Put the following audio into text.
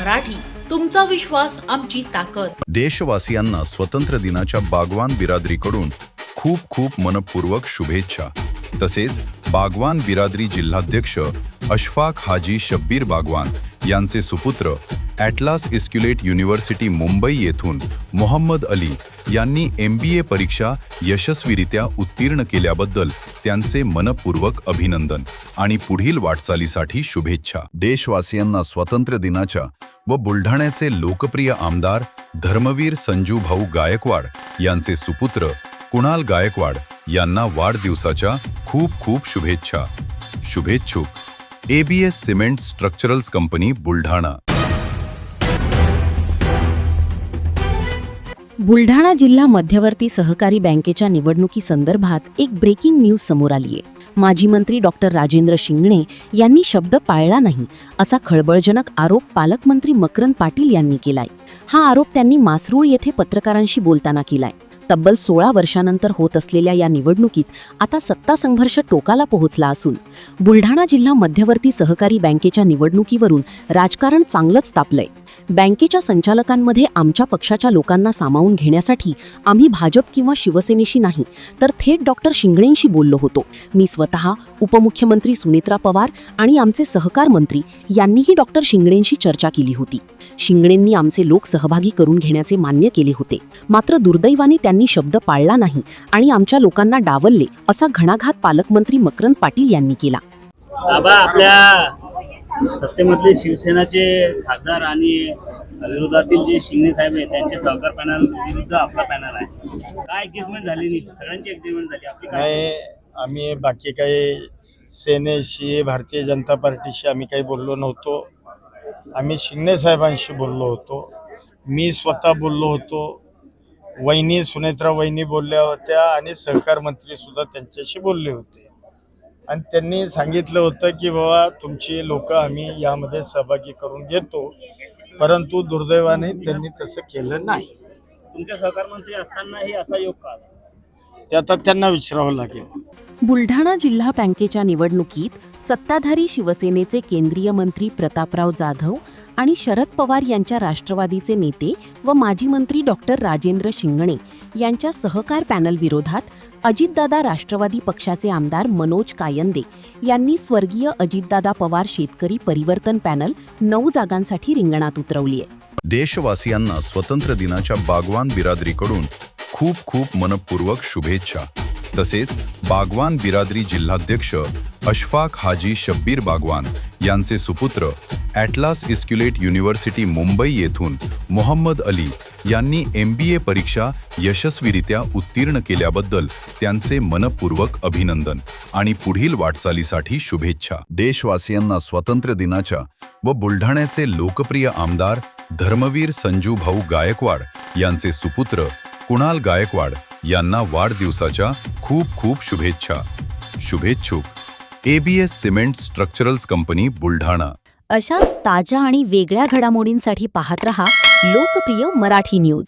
मराठी, तुमचा विश्वास आमची ताकद. देशवासियांना स्वतंत्र दिनाच्या बागवान बिरादरीकडून खूप खूप मनपूर्वक शुभेच्छा. तसेच बागवान बिरादरी जिल्हाध्यक्ष अशफाक हाजी शब्बीर बागवान यांचे सुपुत्र ॲटलास इस्क्युलेट युनिव्हर्सिटी मुंबई येथून मोहम्मद अली यांनी MBA परीक्षा यशस्वीरित्या उत्तीर्ण केल्याबद्दल त्यांचे मनपूर्वक अभिनंदन आणि पुढील वाटचालीसाठी शुभेच्छा. देशवासियांना स्वातंत्र्य दिनाच्या व बुलढाण्याचे लोकप्रिय आमदार धर्मवीर संजू भाऊ गायकवाड यांचे सुपुत्र कुणाल गायकवाड यांना वाढदिवसाच्या खूप खूप शुभेच्छा. शुभेच्छुक ABS cement structurals company Buldhana. Buldhana जिल्हा मध्यवर्ती सहकारी बँकेच्या निवडणुकीसंदर्भात एक ब्रेकिंग न्यूज समोर आली आहे. माजी मंत्री डॉक्टर राजेंद्र शिंगणे यांनी शब्द पाळला नाही असा खळबळजनक आरोप पालकमंत्री मकरंद पाटील यांनी केलाय. हा आरोप त्यांनी मासरूळ येथे पत्रकारांशी बोलताना केलाय. तब्बल 16 वर्षांनंतर होत असलेल्या या निवडणुकीत आता सत्ता संघर्ष टोकाला पोहोचला असून बुलढाणा जिल्हा मध्यवर्ती सहकारी बँकेच्या निवडणुकीवरून राजकारण चांगलंच तापलंय. बँकेच्या संचालकांमध्ये आमच्या पक्षाच्या लोकांना सामावून घेण्यासाठी आम्ही भाजप किंवा शिवसेनेशी नाही तर थेट डॉक्टर शिंगणेंशी बोललो होतो. मी स्वतः, उपमुख्यमंत्री सुनेत्रा पवार आणि आमचे सहकार मंत्री यांनीही डॉक्टर शिंगणेंशी चर्चा केली होती. शिंगणेंनी आमचे लोक सहभागी करून घेण्याचे मान्य केले होते. मात्र दुर्दैवाने त्यांनी शब्द पाळला नाही आणि आमच्या लोकांना डावलले असा घणाघात पालकमंत्री मकरंद पाटील यांनी केला. बाबा, आपल्या सत्तेमधले शिवसेनाचे खासदार आणि विरोधातील जे शिंगणे साहेब आहेत त्यांचे सहकार पॅनल विरुद्ध आपला पॅनल आहे. काय ॲडजस्टमेंट झाली नाही? सगळ्यांची ॲडजस्टमेंट झाली. आपली काय? आम्ही बाकी काही सेनेशी, भारतीय जनता पार्टीशी आम्ही काही बोललो नव्हतो. आम्ही शिंगणे साहेबांशी बोललो होतो. मी स्वतः बोललो होतो. वहिनी सुनेत्रा वहिनी बोलल्या होत्या आणि सहकार मंत्री सुद्धा त्यांच्याशी बोलले होते आणि त्यांनी सांगितलं होतं की बाबा तुमची लोक आम्ही यामध्ये सहभागी करून घेतो. परंतु दुर्दैवाने त्यांनी तसं केलं नाही. तुमचे सहकार मंत्री असतानाही असा योग का? ते आता त्यांना विचारावं लागेल. बुलढाणा जिल्हा बँकेच्या निवडणुकीत सत्ताधारी शिवसेनेचे केंद्रीय मंत्री प्रतापराव जाधव आणि शरद पवार यांच्या राष्ट्रवादीचे नेते व माजी मंत्री डॉक्टर राजेंद्र शिंगणे यांच्या सहकार पॅनल विरोधात अजितदादा राष्ट्रवादी पक्षाचे आमदार मनोज कायंदे यांनी स्वर्गीय अजितदादा पवार शेतकरी परिवर्तन पॅनल 9 जागांसाठी रिंगणात उतरवली आहे. देशवासियांना स्वतंत्र दिनाच्या बागवान बिरादरीकडून खूप खूप मनपूर्वक शुभेच्छा. तसेच बागवान बिरादरी जिल्हाध्यक्ष अशफाक हाजी शब्बीर बागवान यांचे सुपुत्र ॲटलास इस्क्युलेट युनिव्हर्सिटी मुंबई येथून मोहम्मद अली यांनी MBA परीक्षा यशस्वीरित्या उत्तीर्ण केल्याबद्दल त्यांचे मनपूर्वक अभिनंदन आणि पुढील वाटचालीसाठी शुभेच्छा. देशवासियांना स्वातंत्र्य दिनाच्या व बुलढाण्याचे लोकप्रिय आमदार धर्मवीर संजू भाऊ गायकवाड यांचे सुपुत्र कुणाल गायकवाड यांना वाढदिवसाच्या खूप खूप शुभेच्छा. शुभेच्छुक ABS cement structurals company Buldhana. अशाच ताज्या आणि वेगळ्या घडामोडींसाठी पाहत रहा लोकप्रिय मराठी न्यूज.